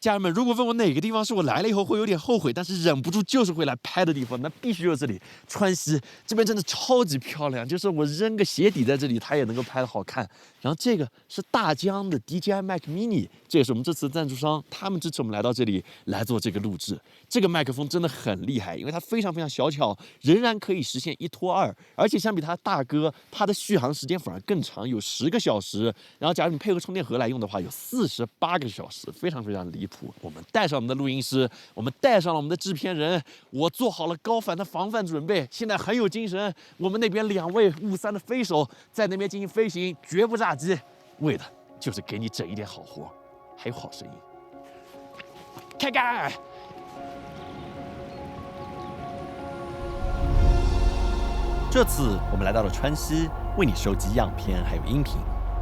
家人们，如果问我哪个地方是我来了以后会有点后悔，但是忍不住就是会来拍的地方，那必须就是这里，川西这边真的超级漂亮，就是我扔个鞋底在这里，它也能够拍得好看。然后这个是大疆的 DJI Mac Mini， 这也是我们这次的赞助商，他们支持我们来到这里来做这个录制。这个麦克风真的很厉害，因为它非常非常小巧，仍然可以实现1拖2，而且相比它大哥，它的续航时间反而更长，有10个小时。然后假如你配合充电盒来用的话，有48个小时，非常非常离谱。我们带上我们的录音师，我们带上了我们的制片人，我做好了高反的防范准备，现在很有精神。我们那边2位53的飞手在那边进行飞行，绝不炸机，为的就是给你整一点好活，还有好声音。开干！这次我们来到了川西，为你收集样片还有音频。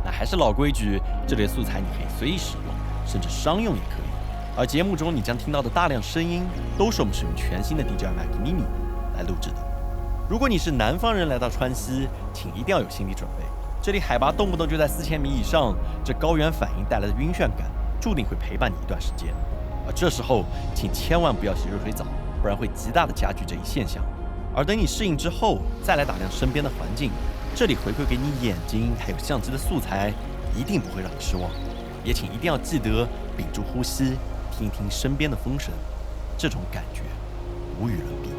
那还是老规矩，这类素材你可以随意使用，甚至商用也可以。而节目中你将听到的大量声音，都是我们使用全新的 DJI Mac Mini 来录制的。如果你是南方人来到川西，请一定要有心理准备，这里海拔动不动就在4000米以上，这高原反应带来的晕眩感，注定会陪伴你一段时间。而这时候，请千万不要洗热水澡，不然会极大的加剧这一现象。而等你适应之后，再来打量身边的环境，这里回馈给你眼睛还有相机的素材，一定不会让你失望。也请一定要记得屏住呼吸，听一听身边的风声，这种感觉无与伦比。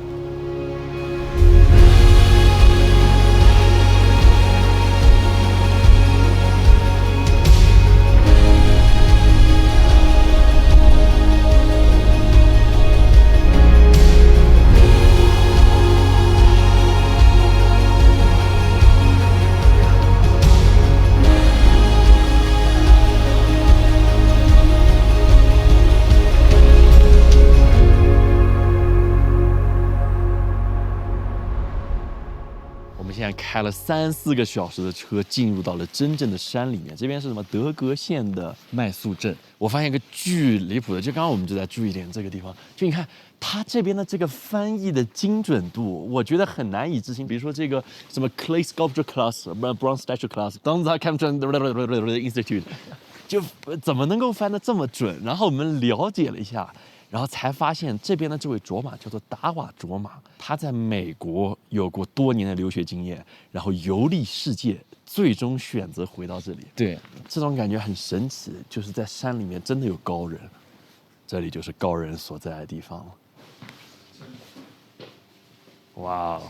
现在开了3、4个小时的车，进入到了真正的山里面。这边是什么？德格县的麦宿镇。我发现一个巨离谱的，就刚刚我们就在注意点这个地方，就你看它这边的这个翻译的精准度，我觉得很难以置信。比如说这个什么 Clay Sculpture Class、Bronze Statue Class， 当他看 Institute， 就怎么能够翻得这么准？然后我们了解了一下。然后才发现这边的这位卓玛叫做达瓦卓玛，他在美国有过多年的留学经验，然后游历世界，最终选择回到这里。对，这种感觉很神奇，就是在山里面真的有高人，这里就是高人所在的地方了。哇哦，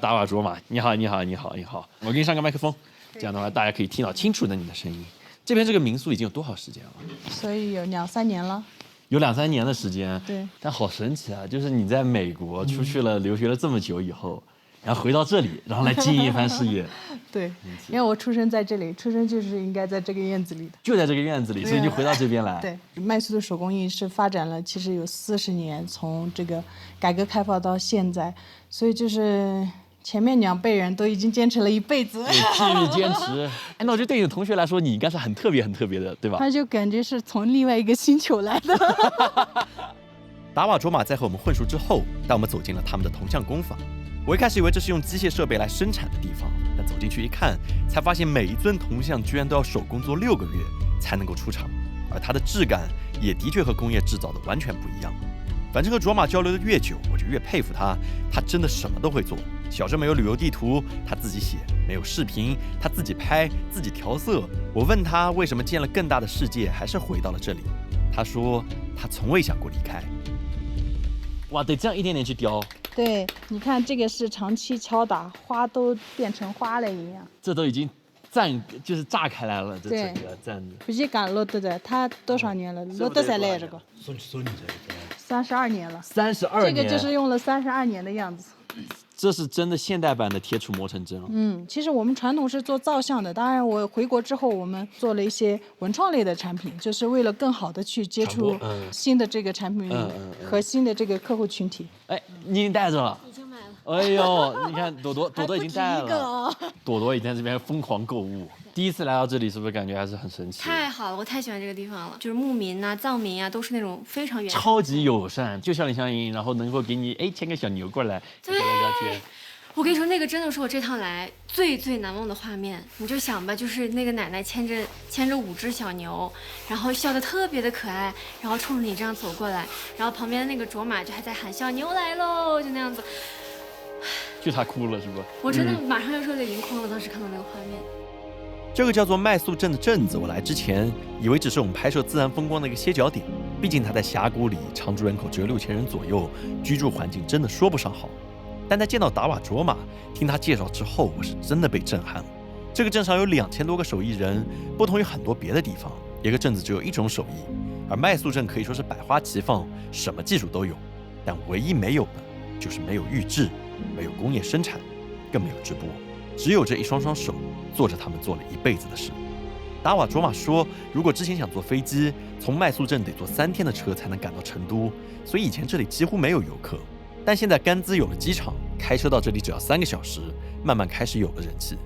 达瓦卓玛，你好，你好，你好，你好，我给你上个麦克风，这样的话大家可以听到清楚的你的声音。这边这个民宿已经有多少时间了？所以有2、3年了。有2、3年的时间，对，但好神奇啊！就是你在美国出去了，留学了这么久以后，然后回到这里，然后来经营一番事业。对，因为我出生在这里，出生就是应该在这个院子里的，就在这个院子里，所以就回到这边来。对，麦宿的手工艺是发展了，其实有40年，从这个改革开放到现在，所以就是前面2辈人都已经坚持了一辈子，对，继续坚持。哎，那我觉得对你的同学来说，你应该是很特别、很特别的，对吧？他就感觉是从另外一个星球来的。达瓦卓玛在和我们混熟之后，带我们走进了他们的铜像工坊。我一开始以为这是用机械设备来生产的地方，但走进去一看，才发现每一尊铜像居然都要手工做6个月才能够出厂，而它的质感也的确和工业制造的完全不一样。反正和卓玛交流的越久，我就越佩服他，他真的什么都会做。小镇没有旅游地图，他自己写；没有视频，他自己拍，自己调色。我问他为什么见了更大的世界，还是回到了这里。他说他从未想过离开。哇，得这样一点点去雕。对，你看这个是长期敲打，花都变成花了一样。这都已经就是炸开来了，这整个站子。不是讲落得在，他多少年了？落得才来这个。32年了。32年。这个就是用了32年的样子。这是真的现代版的铁杵磨成针。其实我们传统是做造像的，当然我回国之后，我们做了一些文创类的产品，就是为了更好的去接触新的这个产品和新的这个客户群体。哎，你已经带着了？已经买了。哎呦，你看朵朵已经带了，哦、朵朵已经在这边疯狂购物。第一次来到这里，是不是感觉还是很神奇？太好了，我太喜欢这个地方了。就是牧民啊、藏民啊，都是那种非常超级友善，就笑脸相迎，然后能够给你签个小牛过来，跟他聊天。我跟你说，那个真的是我这趟来最难忘的画面。你就想吧，就是那个奶奶牵着5只小牛，然后笑得特别的可爱，然后冲着你这样走过来，然后旁边的那个卓玛就还在喊小牛来喽，就那样子。就他哭了是不？我真的马上就热泪盈眶了，当时看到那个画面。这个叫做麦宿镇的镇子，我来之前以为只是我们拍摄自然风光的一个歇脚点，毕竟它在峡谷里，常住人口只有6000人左右，居住环境真的说不上好。但在见到达瓦卓玛，听他介绍之后，我是真的被震撼了。这个镇上有2000多个手艺人，不同于很多别的地方，一个镇子只有一种手艺，而麦宿镇可以说是百花齐放，什么技术都有，但唯一没有的就是没有预制，没有工业生产，更没有直播，只有这一双手做着他们做了一辈子的事。达瓦卓玛说，如果之前想坐飞机，从麦宿镇得坐3天的车才能赶到成都，所以以前这里几乎没有游客。但现在甘孜有了机场，开车到这里只要3个小时，慢慢开始有了人气。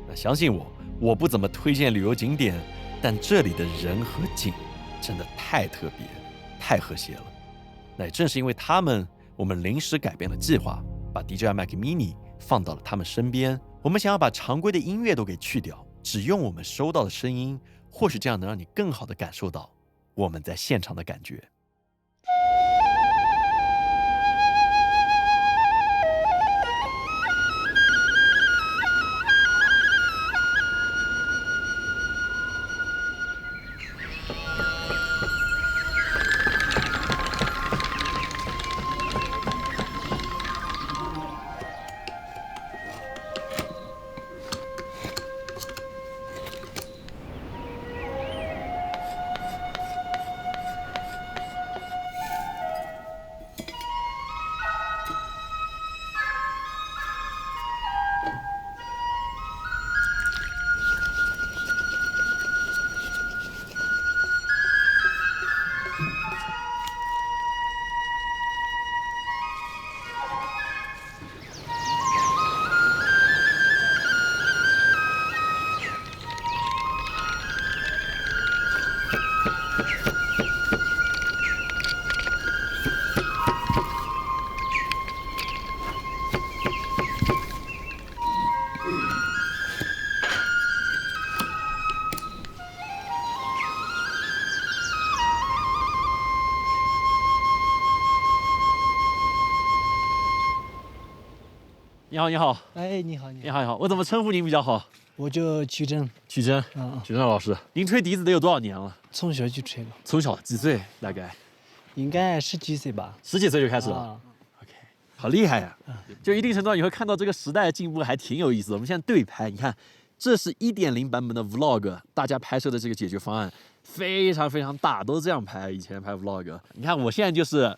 那相信我，我不怎么推荐旅游景点，但这里的人和景真的太特别，太和谐了。那也正是因为他们，我们临时改变了计划，把 DJI Mac Mini 放到了他们身边。我们想要把常规的音乐都给去掉，只用我们收到的声音，或许这样能让你更好地感受到我们在现场的感觉。你好，你好，哎，你好，你好，你好，我怎么称呼您比较好？我叫曲珍，曲珍，曲珍老师，您吹笛子得有多少年了？从小就吹了，从小几岁？大概应该10几岁吧。10几岁就开始了。OK， 好厉害呀！就一定程度上你会看到这个时代的进步，还挺有意思的。我们现在对拍，你看，这是1.0版本的 Vlog， 大家拍摄的这个解决方案非常非常大，都是这样拍。以前拍 Vlog， 你看我现在就是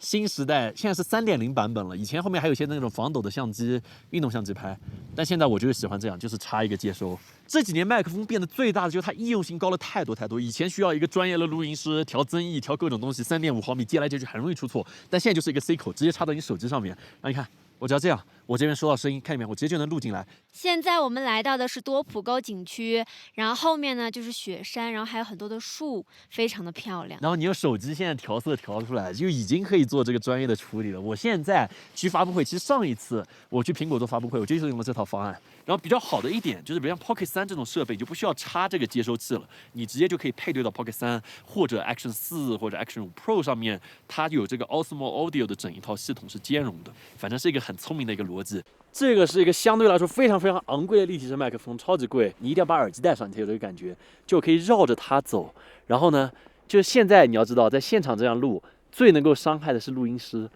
新时代，现在是3.0版本了。以前后面还有一些那种防抖的相机、运动相机拍，但现在我就是喜欢这样，就是插一个接收。这几年麦克风变得最大的就是它易用性高了太多太多。以前需要一个专业的录音师调增益、调各种东西，3.5毫米接来接去很容易出错，但现在就是一个 C 口，直接插到你手机上面。那你看，我只要这样，我这边收到声音，看见没有？我直接就能录进来。现在我们来到的是多普沟景区，然后后面呢就是雪山，然后还有很多的树，非常的漂亮。然后你用手机现在调色调出来，就已经可以做这个专业的处理了。我现在去发布会，其实上一次我去苹果做发布会，我就是用了这套方案。然后比较好的一点就是，比如像 Pocket 3这种设备，你就不需要插这个接收器了，你直接就可以配对到 Pocket 3或者 Action 4或者 Action 5 Pro 上面，它有这个 Osmo Audio 的整一套系统是兼容的，反正是一个很聪明的一个逻辑。这个是一个相对来说非常非常昂贵的立体声麦克风，超级贵，你一定要把耳机戴上，你才有这个感觉，就可以绕着它走。然后呢，就是现在你要知道，在现场这样录，最能够伤害的是录音师。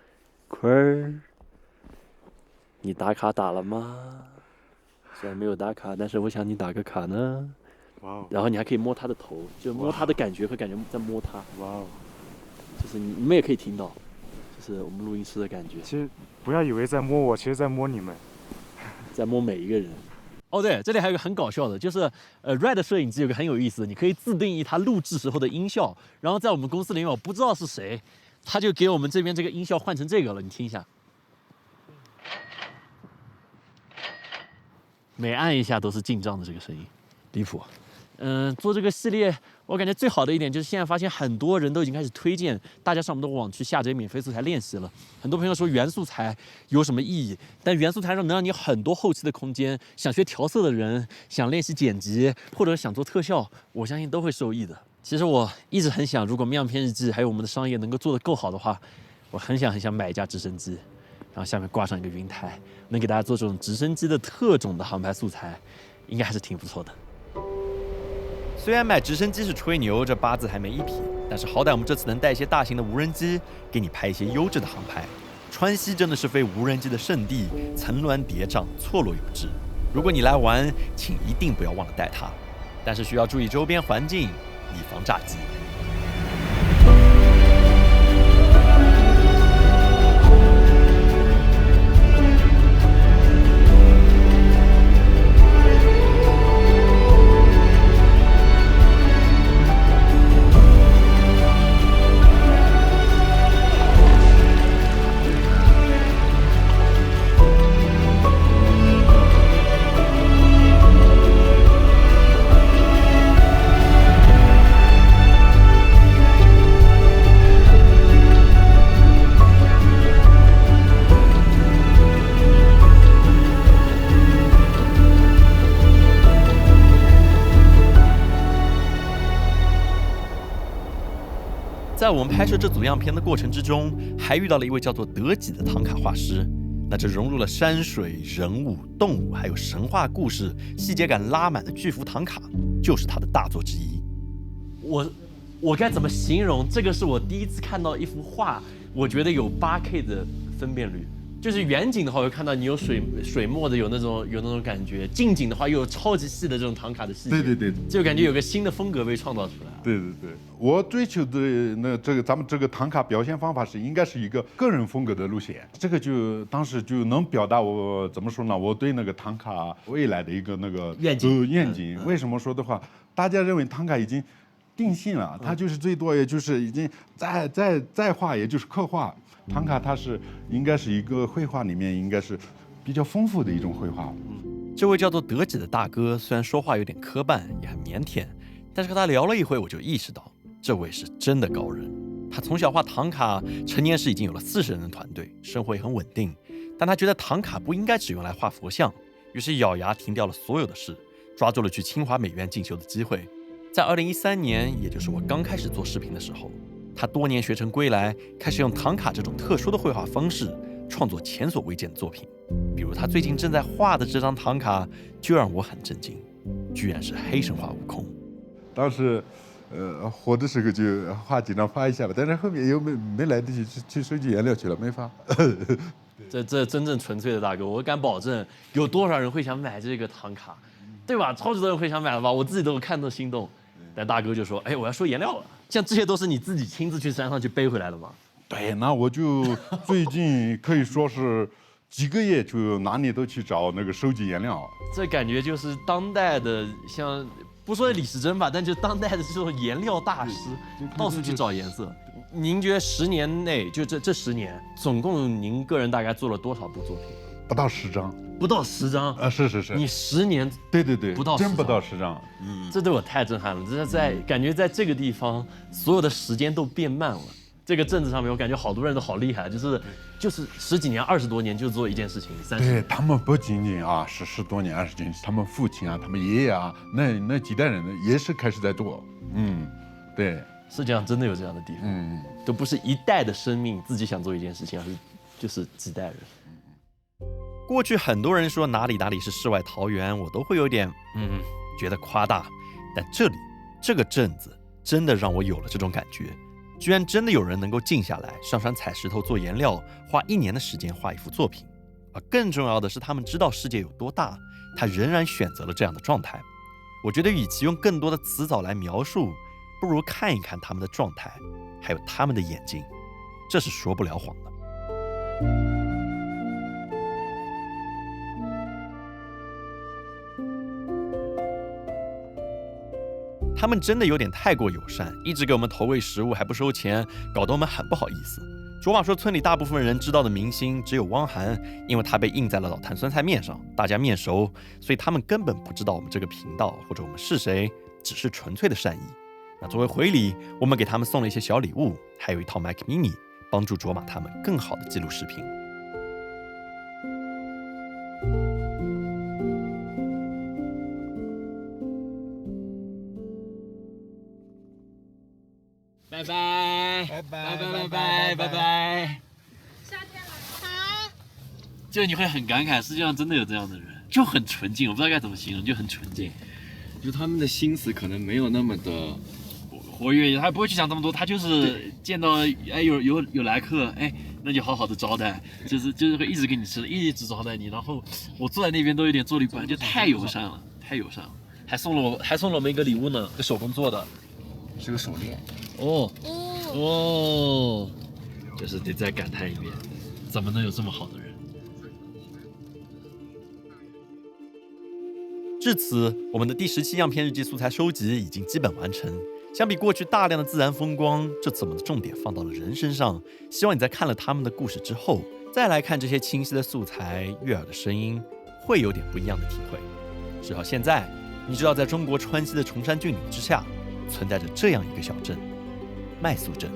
坤儿，你打卡打了吗？虽然没有打卡，但是我想你打个卡呢。哇哦！然后你还可以摸他的头，就摸他的感觉，会感觉在摸他。哇哦！就是你们也可以听到，就是我们录音师的感觉。其实不要以为在摸我，其实在摸你们，在摸每一个人。哦，对，这里还有一个很搞笑的，就是Red 摄影机有个很有意思，你可以自定义它录制时候的音效。然后在我们公司里面，我不知道是谁，他就给我们这边这个音效换成这个了，你听一下。每按一下都是进账的这个声音，离谱。做这个系列，我感觉最好的一点就是现在发现很多人都已经开始推荐大家上我们的网去下这些免费素材练习了。很多朋友说原素材有什么意义？但原素材上能让你很多后期的空间。想学调色的人，想练习剪辑，或者想做特效，我相信都会受益的。其实我一直很想，如果《妙片日记》还有我们的商业能够做得够好的话，我很想买一架直升机，然后下面挂上一个云台，能给大家做这种直升机的特种的航拍素材，应该还是挺不错的。虽然买直升机是吹牛，这八字还没一撇，但是好歹我们这次能带一些大型的无人机，给你拍一些优质的航拍。川西真的是飞无人机的圣地，层峦叠嶂，错落有致。如果你来玩，请一定不要忘了带它，但是需要注意周边环境，以防炸机。在我们拍摄这组样片的过程之中，还遇到了一位叫做德己的唐卡画师。那这融入了山水、人物、动物，还有神话故事，细节感拉满的巨幅唐卡，就是他的大作之一。我该怎么形容？这个是我第一次看到一幅画，我觉得有8K 的分辨率。就是远景的话，会看到你有水墨的有那种感觉；近景的话，又有超级细的这种唐卡的细节。对，就感觉有个新的风格被创造出来。对，我追求的咱们这个唐卡表现方法应该是一个个人风格的路线。这个当时就能表达我怎么说呢？我对那个唐卡未来的一个那个愿景。为什么说的话？大家认为唐卡已经定性了，它就是最多也就是已经再画，也就是刻画。唐卡它应该是一个绘画里面应该是比较丰富的一种绘画。这位叫做德己的大哥，虽然说话有点磕绊，也很腼腆，但是和他聊了一会，我就意识到，这位是真的高人。他从小画唐卡，成年时已经有了40人的团队，生活也很稳定。但他觉得唐卡不应该只用来画佛像，于是咬牙停掉了所有的事，抓住了去清华美院进修的机会。在2013年，也就是我刚开始做视频的时候，他多年学成归来，开始用唐卡这种特殊的绘画方式创作前所未见的作品。比如他最近正在画的这张唐卡，就让我很震惊，居然是黑神话悟空。当时火的时候就画几张发一下吧，但是后面又没来得及去收集颜料去了，没发。这真正纯粹的大哥，我敢保证，有多少人会想买这个唐卡，对吧？超级多人会想买了吧？我自己都看到心动。但大哥就说：“哎，我要收颜料了。”像这些都是你自己亲自去山上去背回来的吗？对，那我就最近可以说是几个月就哪里都去找那个收集颜料。这感觉就是当代的，像不说李时珍吧，但就当代的这种颜料大师，到处去找颜色。您觉得10年内，就这10年，总共您个人大概做了多少部作品？不到10张。不到10张啊！是。你10年，对，不到10张，真不到10张。这对我太震撼了。这感觉在这个地方，所有的时间都变慢了。这个政治上面，我感觉好多人都好厉害，就是10几年、20多年就做一件事情，30年。对他们不仅仅啊是10多年、20年，他们父亲啊、他们爷爷啊，那几代人也是开始在做。对，世界上真的有这样的地方，都不是一代的生命自己想做一件事情，而是就是几代人。过去很多人说哪里是世外桃源，我都会有点觉得夸大，但这个镇子真的让我有了这种感觉，居然真的有人能够静下来上山采石头做颜料，花1年的时间画一幅作品。而更重要的是，他们知道世界有多大，他仍然选择了这样的状态。我觉得与其用更多的词藻来描述，不如看一看他们的状态，还有他们的眼睛，这是说不了谎的。他们真的有点太过友善，一直给我们投喂食物还不收钱，搞得我们很不好意思。卓玛说村里大部分人知道的明星只有汪涵，因为他被印在了老坛酸菜面上，大家面熟，所以他们根本不知道我们这个频道或者我们是谁，只是纯粹的善意。那作为回礼，我们给他们送了一些小礼物，还有一套 Mac Mini， 帮助卓玛他们更好的记录视频。拜拜，拜拜，拜拜，拜拜。夏天了，好。就你会很感慨，世界上真的有这样的人，就很纯净，我不知道该怎么形容，就很纯净。就他们的心思可能没有那么的活跃，他不会去想这么多，他就是见到哎有来客，哎那就好好的招待，就是会一直给你吃，一直招待你。然后我坐在那边都有点坐立不安，就太友善了，太友善了。还送了我们一个礼物呢，手工做的，是个手链。哦，就是得再感叹一遍，怎么能有这么好的人？至此，我们的第17样片日记素材收集已经基本完成。相比过去大量的自然风光，这次我们的重点放到了人身上。希望你在看了他们的故事之后，再来看这些清晰的素材、悦耳的声音，会有点不一样的体会。直到现在，你知道在中国川西的崇山峻岭之下，存在着这样一个小镇——麦宿镇。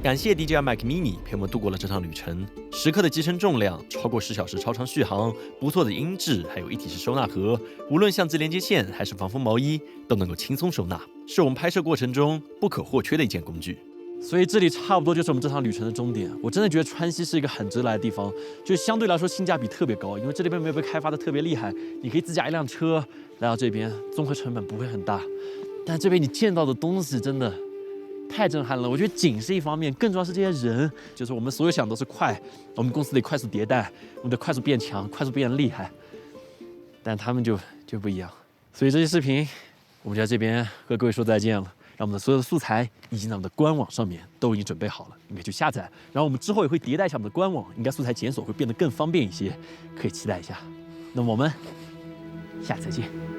感谢 DJI Mac Mini 陪我们度过了这趟旅程，时刻的机身重量超过10小时超长续航，不错的音质，还有一体式收纳盒，无论相机连接线还是防风毛衣都能够轻松收纳，是我们拍摄过程中不可或缺的一件工具。所以这里差不多就是我们这趟旅程的终点。我真的觉得川西是一个很值得来的地方，就相对来说性价比特别高，因为这里边没有被开发的特别厉害，你可以自驾一辆车来到这边，综合成本不会很大。但这边你见到的东西真的太震撼了。我觉得景是一方面，更重要是这些人，就是我们所有想都是快，我们公司得快速迭代，我们得快速变强，快速变厉害，但他们就不一样。所以这些视频我们就在这边和各位说再见了。让我们的所有的素材已经在我们的官网上面都已经准备好了，你可以去下载。然后我们之后也会迭代一下我们的官网，应该素材检索会变得更方便一些，可以期待一下。那么我们下次再见。